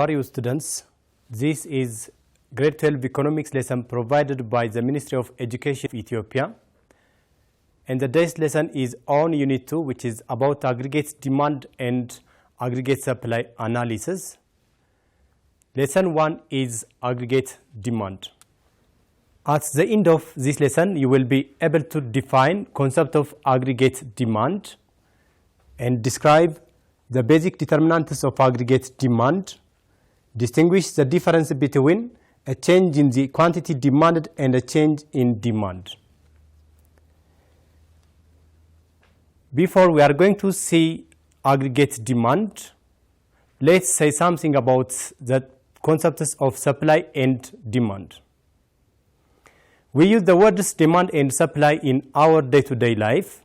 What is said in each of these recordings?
are you, students? This is grade 12 economics lesson provided by the Ministry of Education of Ethiopia. And today's lesson is on Unit 2, which is about aggregate demand and aggregate supply analysis. Lesson 1 is aggregate demand. At the end of this lesson, you will be able to define concept of aggregate demand and describe the basic determinants of aggregate demand, distinguish the difference between a change in the quantity demanded and a change in demand. Before we are going to see aggregate demand, let's say something about the concepts of supply and demand. We use the words demand and supply in our day-to-day life.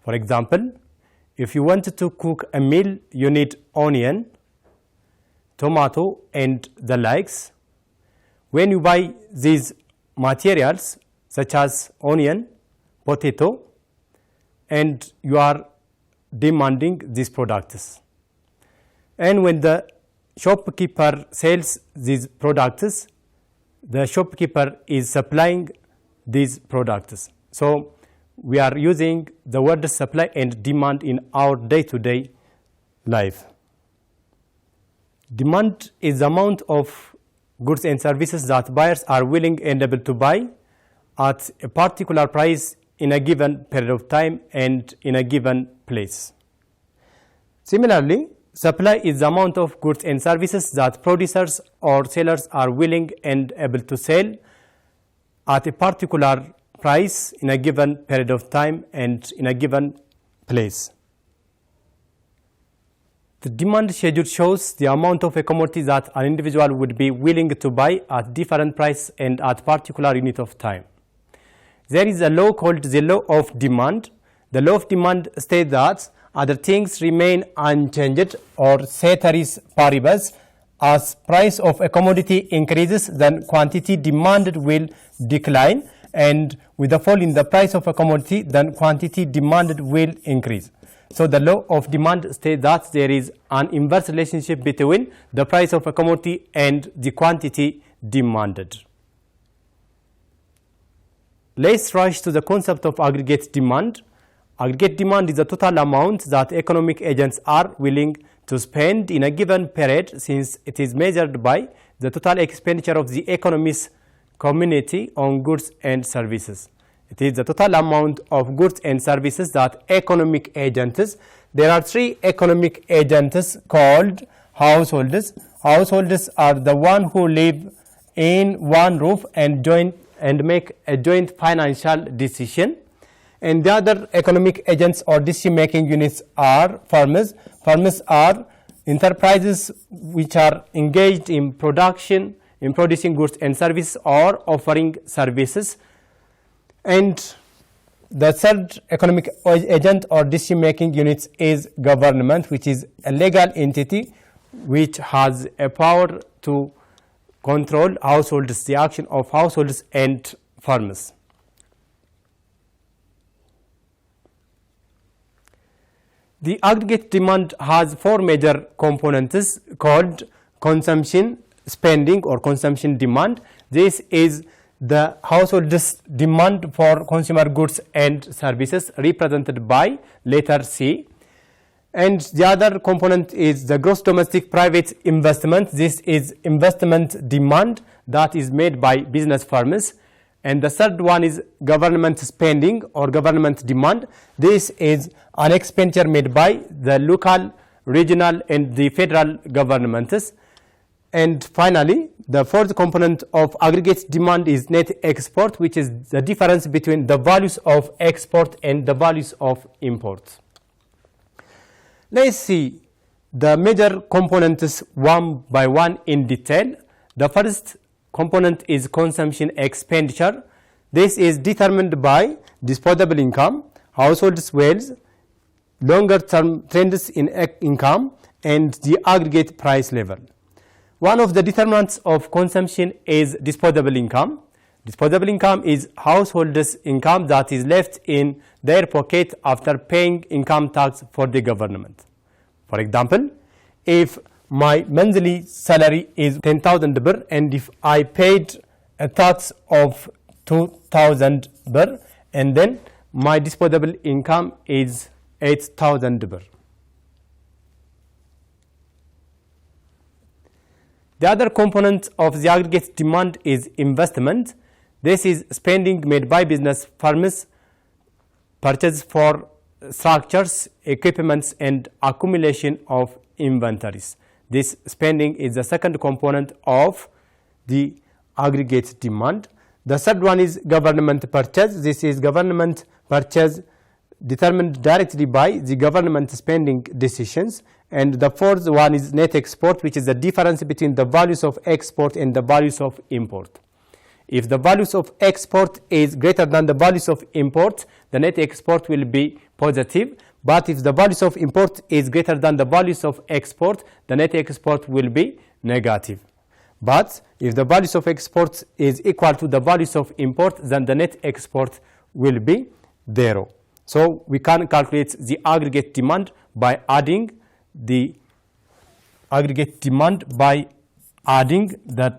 For example, if you want to cook a meal, you need onion, tomato, and the likes. When you buy these materials, such as onion, potato, and you are demanding these products. And when the shopkeeper sells these products, the shopkeeper is supplying these products. So we are using the word supply and demand in our day-to-day life. Demand is the amount of goods and services that buyers are willing and able to buy at a particular price in a given period of time and in a given place. Similarly, supply is the amount of goods and services that producers or sellers are willing and able to sell at a particular price in a given period of time and in a given place. The demand schedule shows the amount of a commodity that an individual would be willing to buy at different price and at particular unit of time. There is a law called the law of demand. The law of demand states that other things remain unchanged or ceteris paribus. As price of a commodity increases, then quantity demanded will decline, and with the fall in the price of a commodity, then quantity demanded will increase. So the law of demand states that there is an inverse relationship between the price of a commodity and the quantity demanded. Let's rush to the concept of aggregate demand. Aggregate demand is the total amount that economic agents are willing to spend in a given period, since it is measured by the total expenditure of the economist community on goods and services. It is the total amount of goods and services that economic agents. There are three economic agents called households. Households are the one who live in one roof and make a joint financial decision. And the other economic agents or decision-making units are firms. Firms are enterprises which are engaged in production, in producing goods and services or offering services. And the third economic agent or decision-making unit is government, which is a legal entity which has a power to control households, the action of households and firms. The aggregate demand has four major components called consumption spending or consumption demand. This is the household's demand for consumer goods and services, represented by letter C. And the other component is the gross domestic private investment. This is investment demand that is made by business firms. And the third one is government spending or government demand. This is an expenditure made by the local, regional, and the federal governments. And finally, the fourth component of aggregate demand is net export, which is the difference between the values of export and the values of import. Let's see the major components one by one in detail. The first component is consumption expenditure. This is determined by disposable income, household wealth, longer term trends in income, and the aggregate price level. One of the determinants of consumption is disposable income. Disposable income is householders' income that is left in their pocket after paying income tax for the government. For example, if my monthly salary is 10,000 birr, and if I paid a tax of 2,000 birr, and then my disposable income is 8,000 birr. The other component of the aggregate demand is investment. This is spending made by business firms, purchase for structures, equipments, and accumulation of inventories. This spending is the second component of the aggregate demand. The third one is government purchase. This is government purchase determined directly by the government spending decisions. And the fourth one is net export, which is the difference between the values of export and the values of import. If the values of export is greater than the values of import, the net export will be positive. But if the values of import is greater than the values of export, the net export will be negative. But if the values of export is equal to the values of import, then the net export will be 0. So we can calculate the aggregate demand by adding the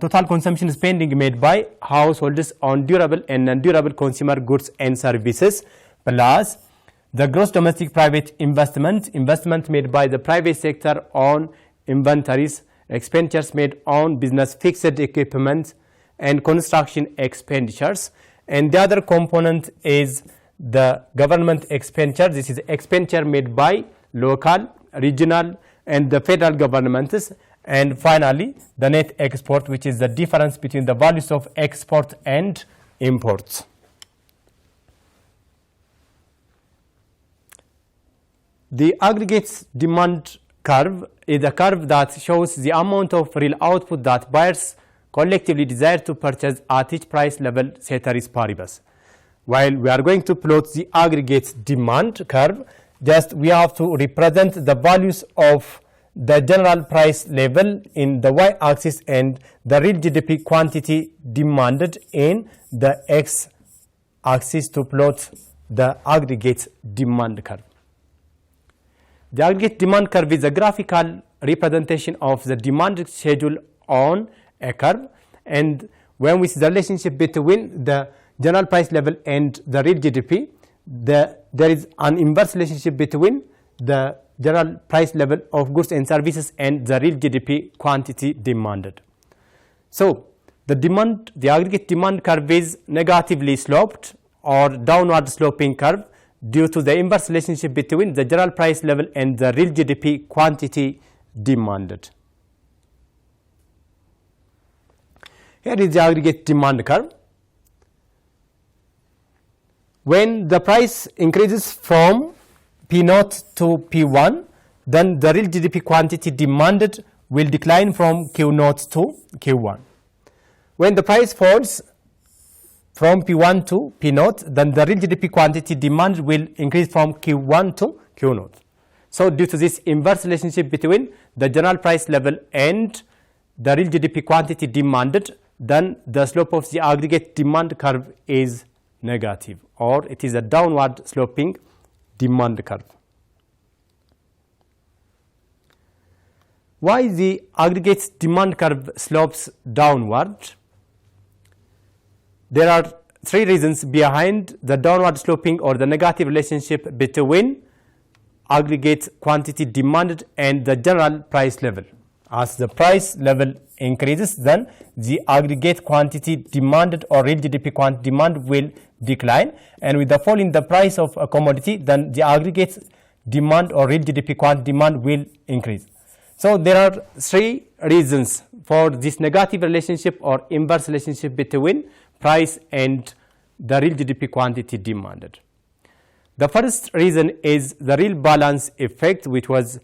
total consumption spending made by households on durable and non-durable consumer goods and services, plus the gross domestic private investment made by the private sector on inventories, expenditures made on business fixed equipment, and construction expenditures. And the other component is the government expenditure. This is expenditure made by local, regional, and the federal governments. And finally, the net export, which is the difference between the values of export and imports. The aggregate demand curve is a curve that shows the amount of real output that buyers collectively desire to purchase at each price level ceteris paribus. While we are going to plot the aggregate demand curve, just we have to represent the values of the general price level in the y-axis and the real GDP quantity demanded in the x-axis to plot the aggregate demand curve. The aggregate demand curve is a graphical representation of the demand schedule on a curve, and when we see the relationship between the general price level and the real GDP, there is an inverse relationship between the general price level of goods and services and the real GDP quantity demanded. So the aggregate demand curve is negatively sloped or downward sloping curve due to the inverse relationship between the general price level and the real GDP quantity demanded. Here is the aggregate demand curve. When the price increases from P0 to P1, then the real GDP quantity demanded will decline from Q0 to Q1. When the price falls from P1 to P0, then the real GDP quantity demand will increase from Q1 to Q0. So due to this inverse relationship between the general price level and the real GDP quantity demanded, then the slope of the aggregate demand curve is negative, or it is a downward sloping demand curve. Why the aggregate demand curve slopes downward? There are three reasons behind the downward sloping or the negative relationship between aggregate quantity demanded and the general price level. As the price level increases, then the aggregate quantity demanded or real GDP quantity demand will decline, and with the fall in the price of a commodity, then the aggregate demand or real GDP quantity demand will increase. So there are three reasons for this negative relationship or inverse relationship between price and the real GDP quantity demanded. The first reason is the real balance effect, which was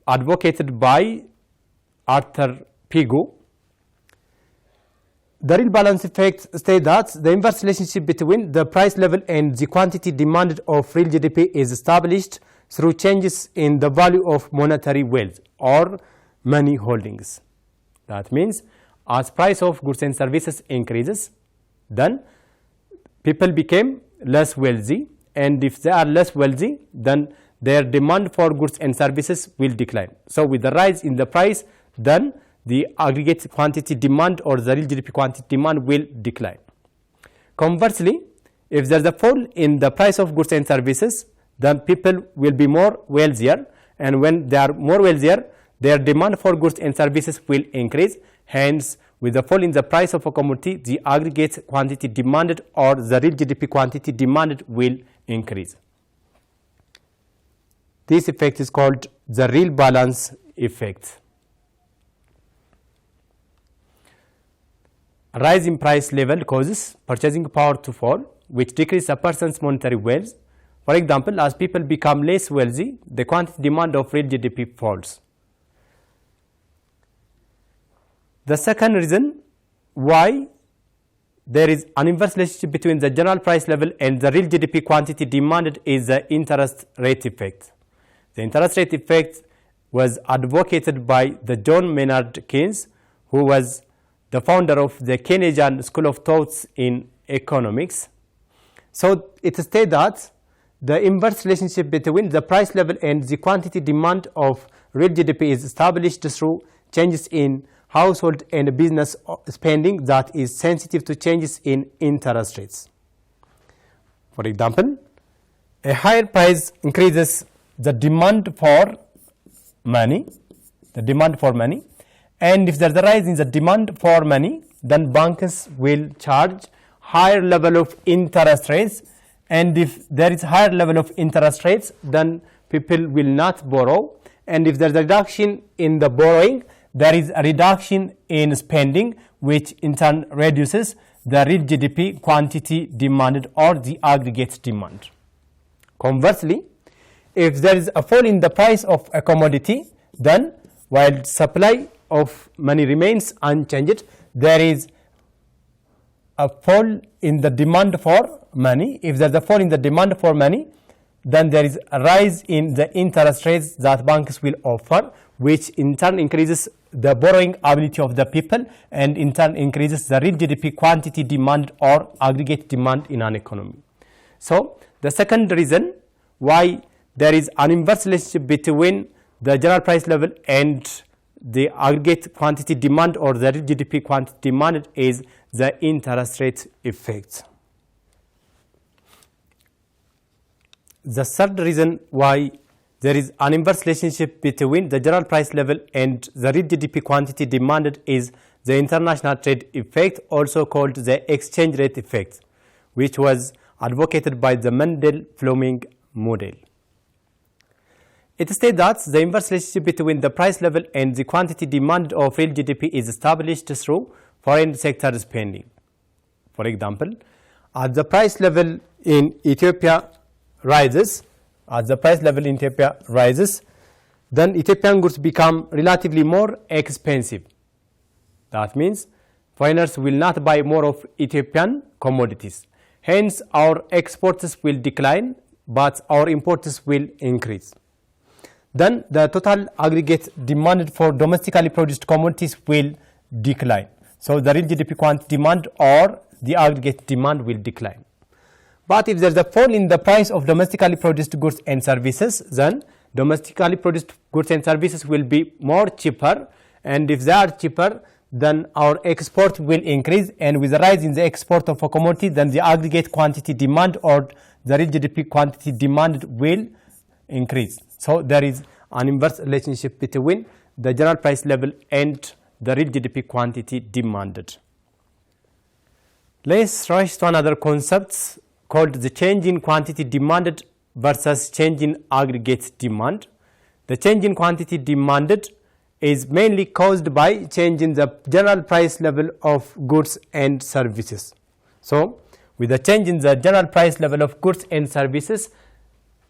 advocated by Arthur Pigou. The real balance effect states that the inverse relationship between the price level and the quantity demanded of real GDP is established through changes in the value of monetary wealth or money holdings. That means as price of goods and services increases, then people became less wealthy, and if they are less wealthy, then their demand for goods and services will decline. So with the rise in the price, then the aggregate quantity demand or the real GDP quantity demand will decline. Conversely, if there's a fall in the price of goods and services, then people will be more wealthier, and when they are more wealthier, their demand for goods and services will increase. Hence, with the fall in the price of a commodity, the aggregate quantity demanded or the real GDP quantity demanded will increase. This effect is called the real balance effect. A rise in price level causes purchasing power to fall, which decreases a person's monetary wealth. For example, as people become less wealthy, the quantity demand of real GDP falls. The second reason why there is an inverse relationship between the general price level and the real GDP quantity demanded is the interest rate effect. The interest rate effect was advocated by the John Maynard Keynes, who was the founder of the Keynesian School of Thought in economics. So it states that the inverse relationship between the price level and the quantity demand of real GDP is established through changes in household and business spending that is sensitive to changes in interest rates. For example, a higher price increases the demand for money, and if there's a rise in the demand for money, then banks will charge higher level of interest rates, and if there is higher level of interest rates, then people will not borrow, and if there's a reduction in the borrowing, there is a reduction in spending, which in turn reduces the real GDP quantity demanded or the aggregate demand. Conversely, if there is a fall in the price of a commodity, then while supply of money remains unchanged, there is a fall in the demand for money. If there is a fall in the demand for money, then there is a rise in the interest rates that banks will offer, which in turn increases the borrowing ability of the people and in turn increases the real GDP quantity demand or aggregate demand in an economy. So the second reason why there is an inverse relationship between the general price level and the aggregate quantity demand or the real GDP quantity demanded is the interest rate effect. The third reason why there is an inverse relationship between the general price level and the real GDP quantity demanded is the international trade effect, also called the exchange rate effect, which was advocated by the Mendel-Fleming model. It states that the inverse relationship between the price level and the quantity demand of real GDP is established through foreign sector spending. For example, as the price level in Ethiopia rises, then Ethiopian goods become relatively more expensive. That means foreigners will not buy more of Ethiopian commodities. Hence, our exports will decline, but our imports will increase. Then the total aggregate demanded for domestically produced commodities will decline. So the real GDP quantity demand or the aggregate demand will decline. But if there is a fall in the price of domestically produced goods and services, then domestically produced goods and services will be more cheaper, and if they are cheaper, then our export will increase, and with the rise in the export of a commodity, then the aggregate quantity demand or the real GDP quantity demanded will increase. So there is an inverse relationship between the general price level and the real GDP quantity demanded. Let's rush to another concept called the change in quantity demanded versus change in aggregate demand. The change in quantity demanded is mainly caused by change in the general price level of goods and services. So with the change in the general price level of goods and services,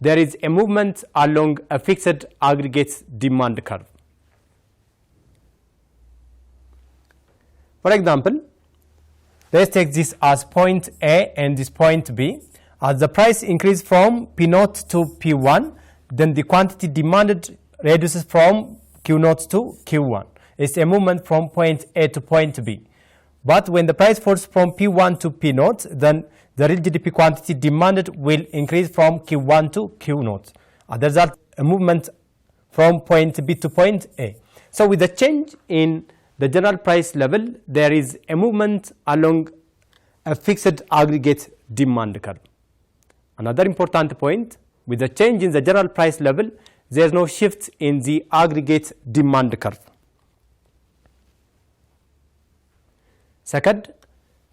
there is a movement along a fixed aggregate demand curve. For example, let's take this as point A and this point B. As the price increases from P0 to P1, then the quantity demanded reduces from Q0 to Q1. It's a movement from point A to point B. But when the price falls from P1 to P0, then the real GDP quantity demanded will increase from Q1 to Q0. Others are a movement from point B to point A. So with the change in the general price level, there is a movement along a fixed aggregate demand curve. Another important point, with the change in the general price level, there is no shift in the aggregate demand curve. Second,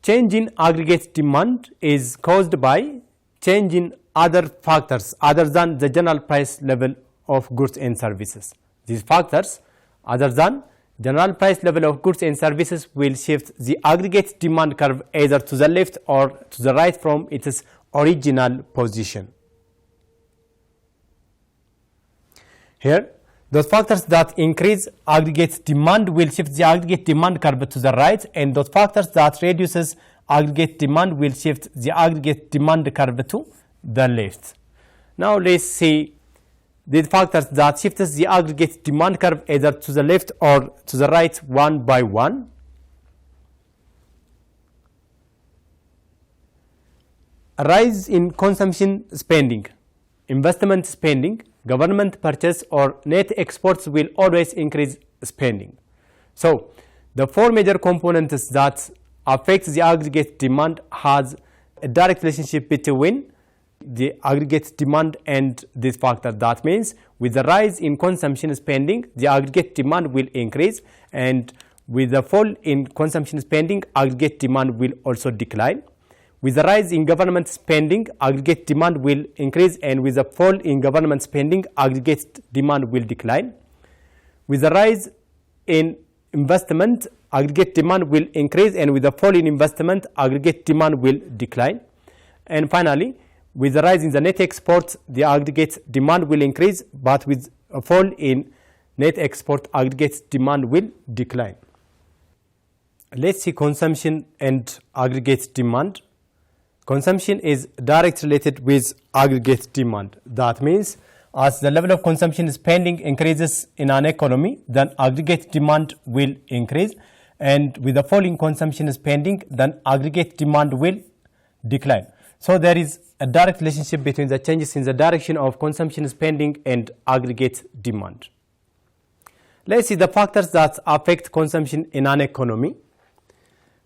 change in aggregate demand is caused by change in other factors other than the general price level of goods and services. These factors other than general price level of goods and services will shift the aggregate demand curve either to the left or to the right from its original position. Here, those factors that increase aggregate demand will shift the aggregate demand curve to the right, and those factors that reduces aggregate demand will shift the aggregate demand curve to the left. Now let's see the factors that shifts the aggregate demand curve either to the left or to the right one by one. A rise in consumption spending, investment spending, government purchase or net exports will always increase spending. So the four major components that affect the aggregate demand has a direct relationship between the aggregate demand and this factor. That means with the rise in consumption spending, the aggregate demand will increase, and with the fall in consumption spending, aggregate demand will also decline. With the rise in government spending, aggregate demand will increase, and with the fall in government spending, aggregate demand will decline. With the rise in investment, aggregate demand will increase, and with the fall in investment, aggregate demand will decline. And finally, with the rise in the net exports, the aggregate demand will increase, but with a fall in net export, aggregate demand will decline. Let's see consumption and aggregate demand. Consumption is directly related with aggregate demand. That means as the level of consumption spending increases in an economy, then aggregate demand will increase, and with the fall in consumption spending, then aggregate demand will decline. So there is a direct relationship between the changes in the direction of consumption spending and aggregate demand. Let's see the factors that affect consumption in an economy.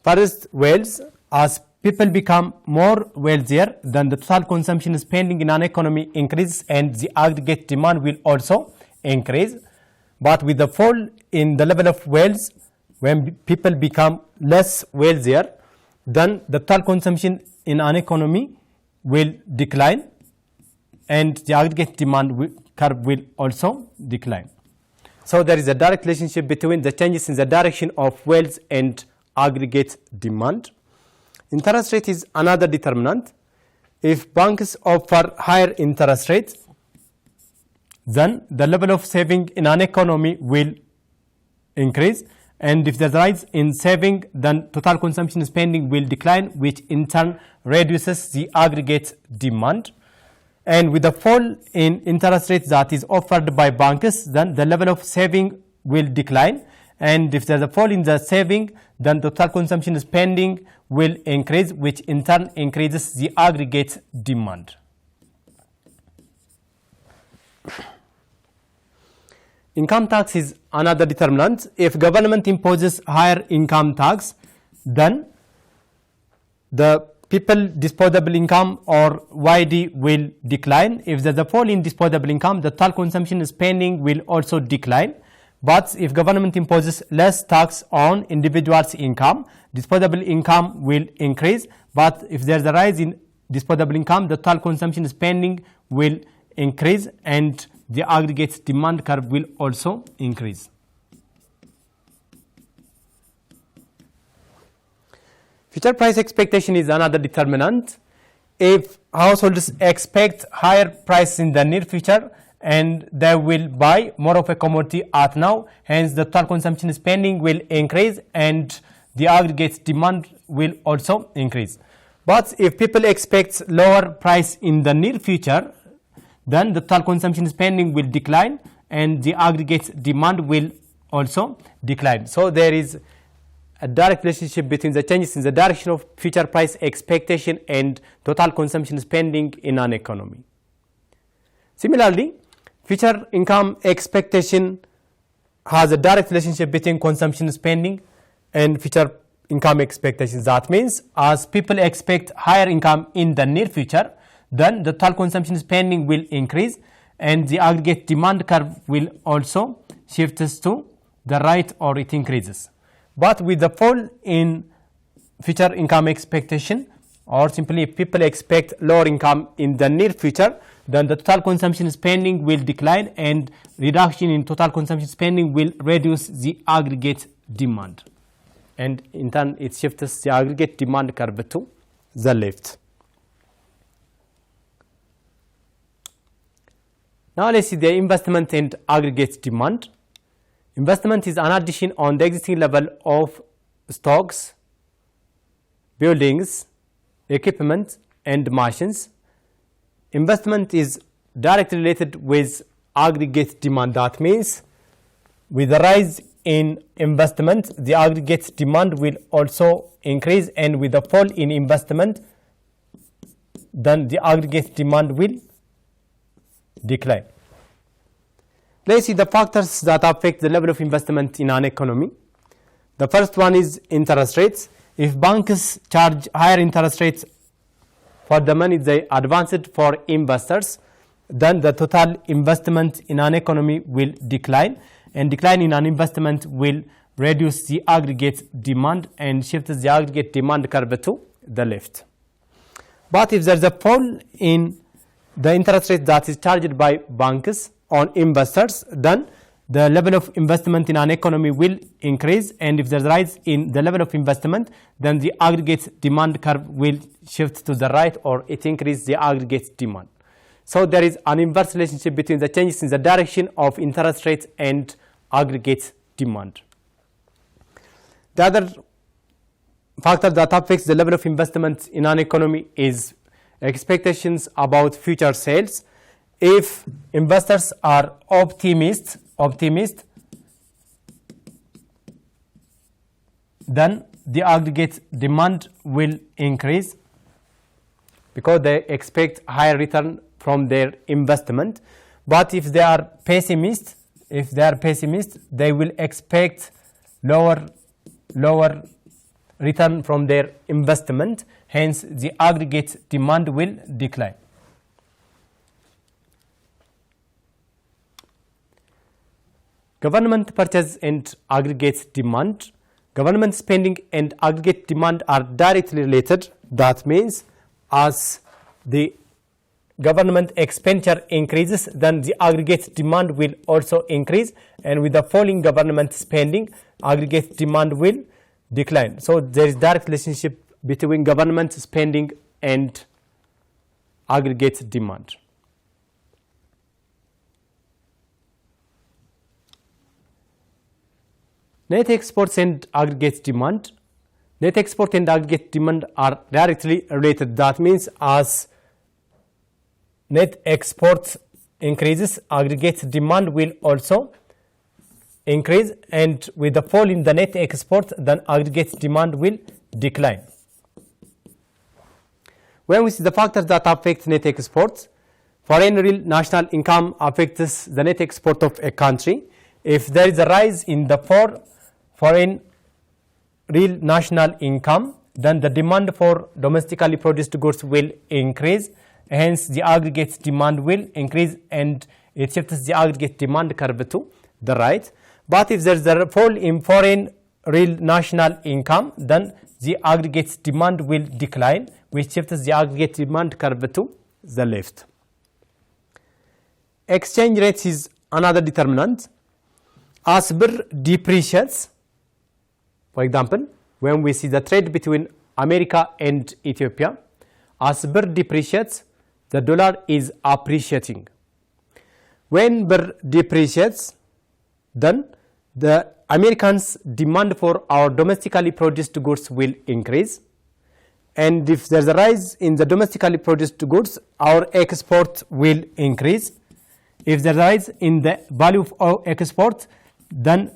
First, wealth. As people become more wealthier, then the total consumption spending in an economy increases and the aggregate demand will also increase. But with the fall in the level of wealth, when people become less wealthier, then the total consumption in an economy will decline and the aggregate demand curve will also decline. So there is a direct relationship between the changes in the direction of wealth and aggregate demand. Interest rate is another determinant. If banks offer higher interest rates, then the level of saving in an economy will increase, and if there's a rise in saving, then total consumption spending will decline, which in turn reduces the aggregate demand. And with the fall in interest rates that is offered by banks, then the level of saving will decline, and if there's a fall in the saving, then the total consumption spending will increase, which in turn increases the aggregate demand. Income tax is another determinant. If government imposes higher income tax, then the people disposable income or YD will decline. If there's a fall in disposable income, the total consumption spending will also decline. But if government imposes less tax on individuals' income, disposable income will increase. But if there's a rise in disposable income, the total consumption spending will increase and the aggregate demand curve will also increase. Future price expectation is another determinant. If households expect higher prices in the near future, and they will buy more of a commodity at now, hence the total consumption spending will increase and the aggregate demand will also increase. But if people expect lower price in the near future, then the total consumption spending will decline and the aggregate demand will also decline. So there is a direct relationship between the changes in the direction of future price expectation and total consumption spending in an economy. Similarly, Future income expectation has a direct relationship between consumption spending and future income expectations. That means as people expect higher income in the near future, then the total consumption spending will increase and the aggregate demand curve will also shift to the right or it increases. But with the fall in future income expectation, or simply if people expect lower income in the near future, then the total consumption spending will decline and reduction in total consumption spending will reduce the aggregate demand. And in turn, it shifts the aggregate demand curve to the left. Now let's see the investment and aggregate demand. Investment is an addition on the existing level of stocks, buildings, equipment, and machines. Investment is directly related with aggregate demand. That means with the rise in investment, the aggregate demand will also increase, and with the fall in investment, then the aggregate demand will decline. Let's see the factors that affect the level of investment in an economy. The first one is interest rates. If banks charge higher interest rates for the money they advanced for investors, then the total investment in an economy will decline, and decline in an investment will reduce the aggregate demand and shift the aggregate demand curve to the left. But if there is a fall in the interest rate that is charged by banks on investors, then the level of investment in an economy will increase, and if there is a rise in the level of investment, then the aggregate demand curve will shift to the right or it increases the aggregate demand. So there is an inverse relationship between the changes in the direction of interest rates and aggregate demand. The other factor that affects the level of investment in an economy is expectations about future sales. If investors are optimist, then the aggregate demand will increase because they expect higher return from their investment. But if they are pessimist, they will expect lower return from their investment. Hence, the aggregate demand will decline. Government purchase and aggregate demand. Government spending and aggregate demand are directly related. That means as the government expenditure increases, then the aggregate demand will also increase, and with the falling government spending, aggregate demand will decline. So there is direct relationship between government spending and aggregate demand. Net exports and aggregate demand. Net export and aggregate demand are directly related. That means as net exports increases, aggregate demand will also increase, and with the fall in the net export, then aggregate demand will decline. When we see the factors that affect net exports, foreign real national income affects the net export of a country. If there is a rise in the foreign real national income, then the demand for domestically produced goods will increase. Hence, the aggregate demand will increase, and it shifts the aggregate demand curve to the right. But if there is a fall in foreign real national income, then the aggregate demand will decline, which shifts the aggregate demand curve to the left. Exchange rates is another determinant. As birr depreciates, for example, when we see the trade between America and Ethiopia, as birr depreciates, the dollar is appreciating. When birr depreciates, then the Americans' demand for our domestically produced goods will increase, and if there's a rise in the domestically produced goods, our export will increase. If there's a rise in the value of our export, then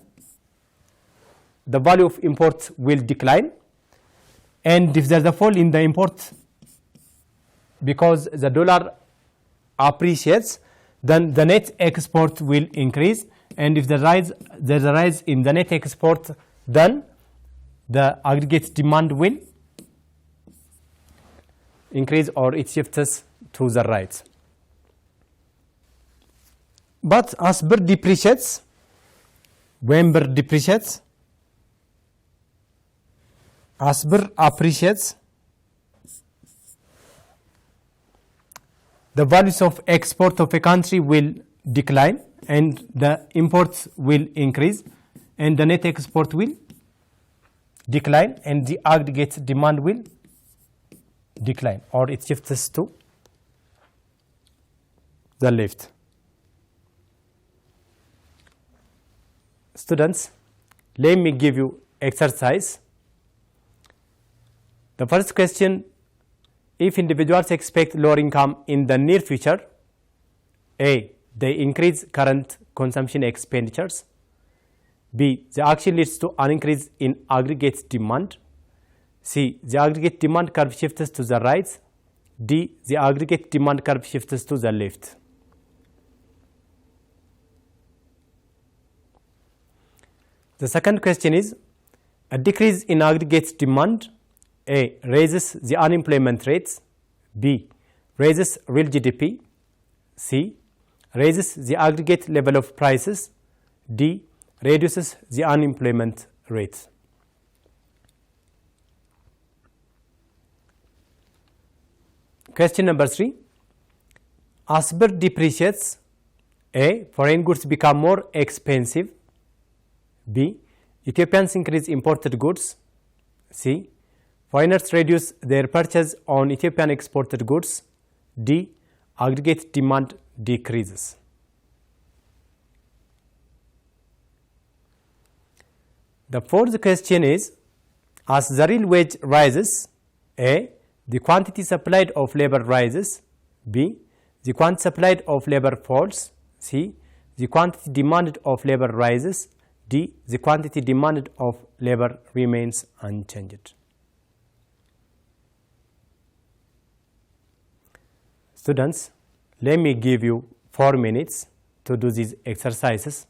the value of imports will decline, and if there's a fall in the import because the dollar appreciates, then the net export will increase, and if there's a rise in the net export, then the aggregate demand will increase, or it shifts to the right. But as birr depreciates, when birr depreciates, as birr appreciates, the values of export of a country will decline and the imports will increase, and the net export will decline and the aggregate demand will decline, or it shifts to the left. Students, let me give you exercise. The first question: if individuals expect lower income in the near future, A, they increase current consumption expenditures. B, the action leads to an increase in aggregate demand. C, the aggregate demand curve shifts to the right. D, the aggregate demand curve shifts to the left. The second question is: a decrease in aggregate demand, A, raises the unemployment rates. B, raises real GDP. C, raises the aggregate level of prices. D, reduces the unemployment rate. Question number 3. As birr depreciates, A, foreign goods become more expensive. B, Ethiopians increase imported goods. C, foreigners reduce their purchase on Ethiopian exported goods. D, aggregate demand decreases. The fourth question is: as the real wage rises, A, the quantity supplied of labor rises. B, the quantity supplied of labor falls. C, the quantity demanded of labor rises. D, the quantity demanded of labor remains unchanged. Students, let me give you 4 minutes to do these exercises.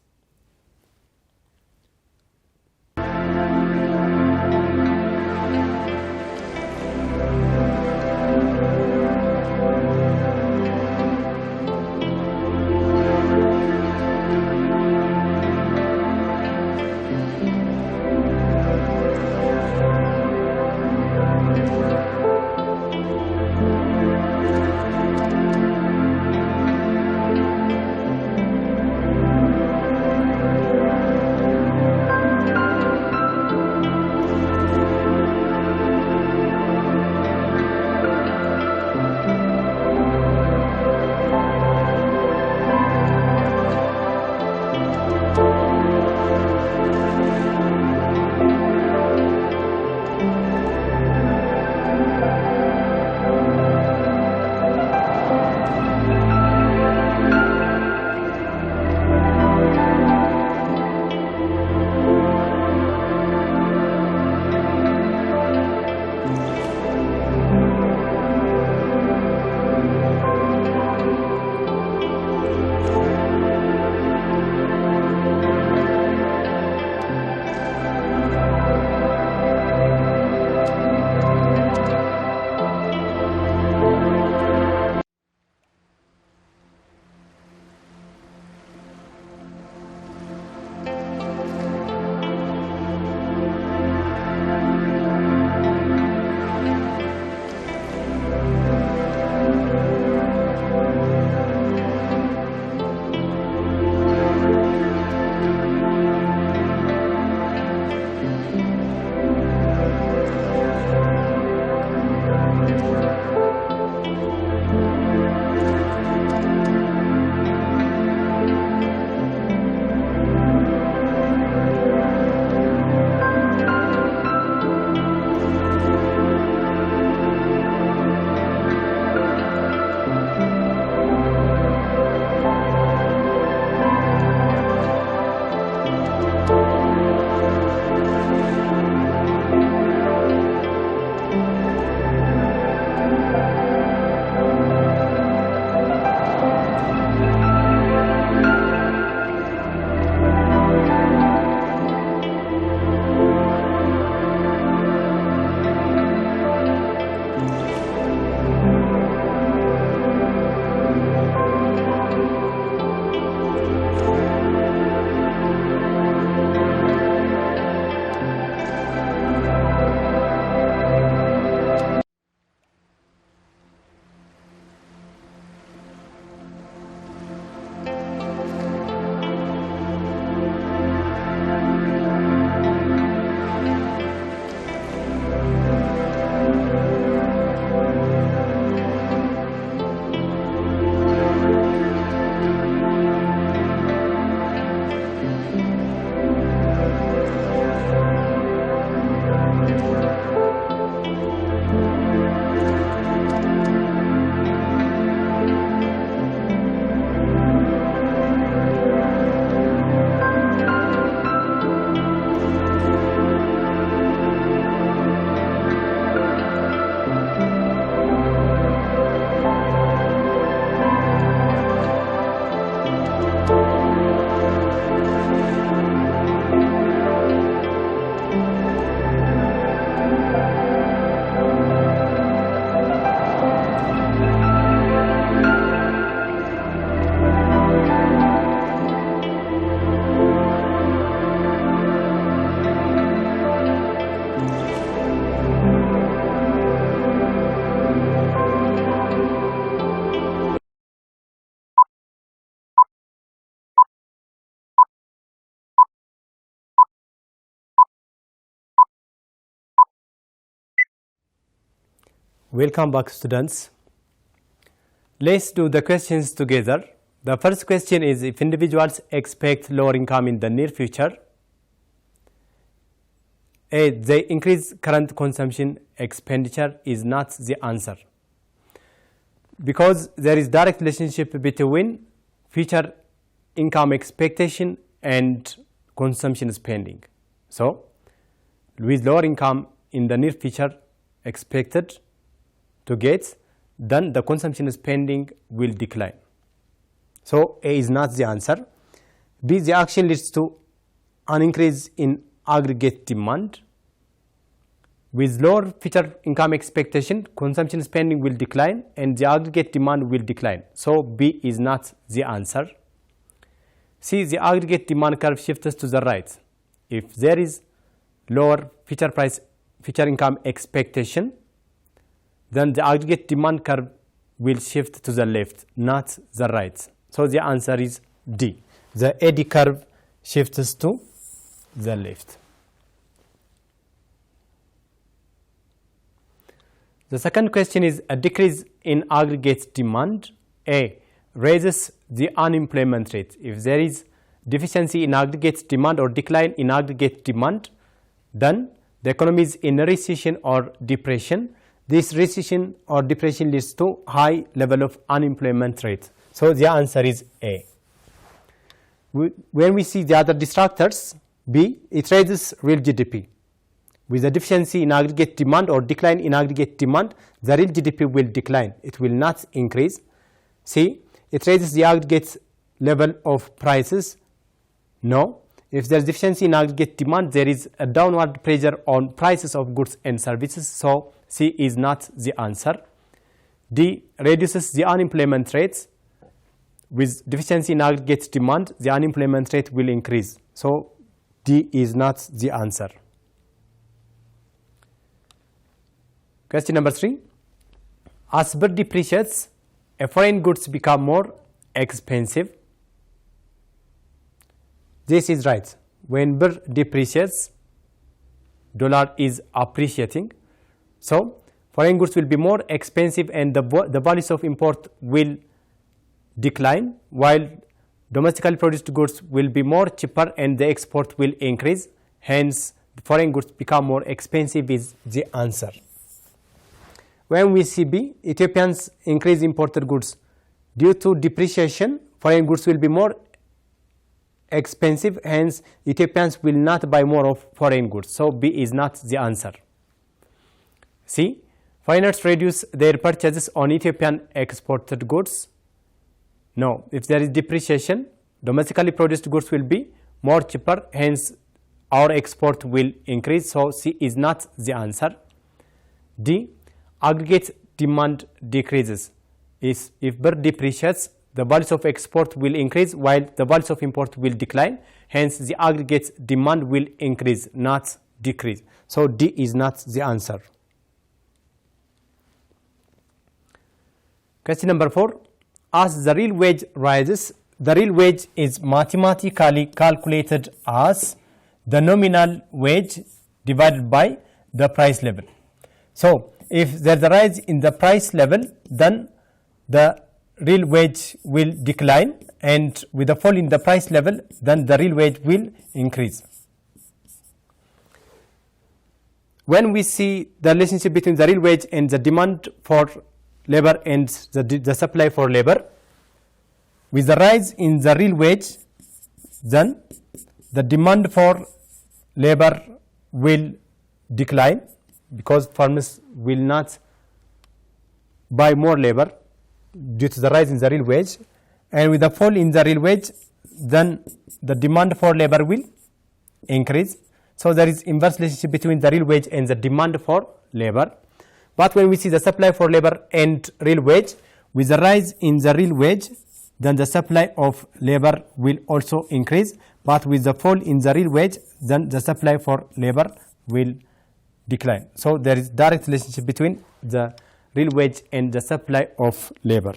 Welcome back, students. Let's do the questions together. The first question is, if individuals expect lower income in the near future, A, they increase current consumption expenditure is not the answer, because there is direct relationship between future income expectation and consumption spending. So, with lower income in the near future expected to get, then the consumption spending will decline. So, A is not the answer. B, the action leads to an increase in aggregate demand. With lower future income expectation, consumption spending will decline and the aggregate demand will decline. So, B is not the answer. C, the aggregate demand curve shifts to the right. If there is lower future income expectation, then the aggregate demand curve will shift to the left, not the right. So, the answer is D. The AD curve shifts to the left. The second question is, a decrease in aggregate demand, A, raises the unemployment rate. If there is deficiency in aggregate demand or decline in aggregate demand, then the economy is in a recession or depression. This recession or depression leads to high level of unemployment rate. So, the answer is A. When we see the other distractors, B, it raises real GDP. With a deficiency in aggregate demand or decline in aggregate demand, the real GDP will decline. It will not increase. C, it raises the aggregate level of prices. No. If there is deficiency in aggregate demand, there is a downward pressure on prices of goods and services. So, C is not the answer. D, reduces the unemployment rates. With deficiency in aggregate demand, the unemployment rate will increase. So, D is not the answer. Question number 3. As birr depreciates, foreign goods become more expensive. This is right. When birr depreciates, dollar is appreciating. So, foreign goods will be more expensive and the values of import will decline, while domestically produced goods will be more cheaper and the export will increase. Hence, foreign goods become more expensive is the answer. When we see B, Ethiopians increase imported goods. Due to depreciation, foreign goods will be more expensive, hence Ethiopians will not buy more of foreign goods. So, B is not the answer. C, foreigners reduce their purchases on Ethiopian exported goods. No, if there is depreciation, domestically produced goods will be more cheaper, hence our export will increase. So, C is not the answer. D, aggregate demand decreases. If birr depreciates, the values of export will increase while the values of import will decline. Hence, the aggregate demand will increase, not decrease. So, D is not the answer. Question number 4. As the real wage rises, the real wage is mathematically calculated as the nominal wage divided by the price level. So, if there is a rise in the price level, then the real wage will decline, and with a fall in the price level, then the real wage will increase. When we see the relationship between the real wage and the demand for labor and the supply for labor, with the rise in the real wage, then the demand for labor will decline, because farmers will not buy more labor due to the rise in the real wage, and with the fall in the real wage, then the demand for labor will increase. So, there is inverse relationship between the real wage and the demand for labor. But when we see the supply for labor and real wage, with the rise in the real wage, then the supply of labor will also increase, but with the fall in the real wage, then the supply for labor will decline. So, there is direct relationship between the real wage and the supply of labor.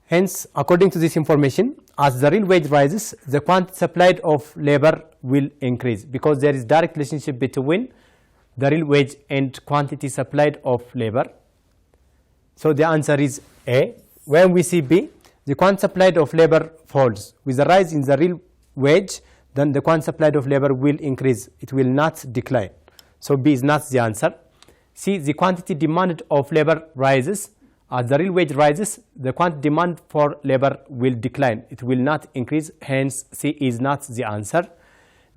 Hence, according to this information, as the real wage rises, the quantity supplied of labor will increase, because there is direct relationship between the real wage and quantity supplied of labor? So the answer is A. When we see B, the quantity supplied of labor falls. With the rise in the real wage, then the quantity supplied of labor will increase. It will not decline. So B is not the answer. C, the quantity demanded of labor rises. As the real wage rises, the quantity demand for labor will decline. It will not increase. Hence, C is not the answer.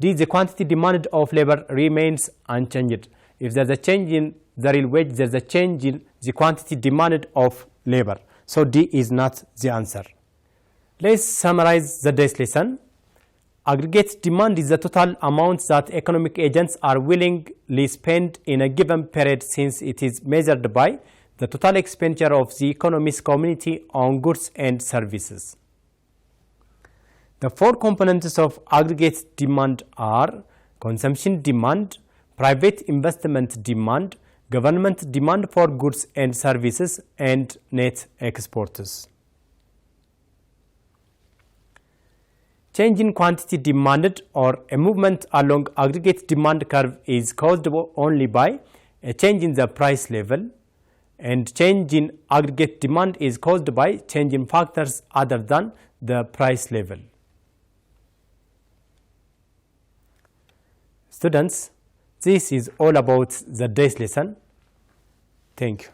D, the quantity demanded of labor remains unchanged. If there's a change in the real wage, there's a change in the quantity demanded of labor. So D is not the answer. Let's summarize the day's lesson. Aggregate demand is the total amount that economic agents are willingly spend in a given period, since it is measured by the total expenditure of the economist community on goods and services. The four components of aggregate demand are consumption demand, private investment demand, government demand for goods and services, and net exports. Change in quantity demanded, or a movement along aggregate demand curve, is caused only by a change in the price level, and change in aggregate demand is caused by change in factors other than the price level. Students, this is all about the day's lesson. Thank you.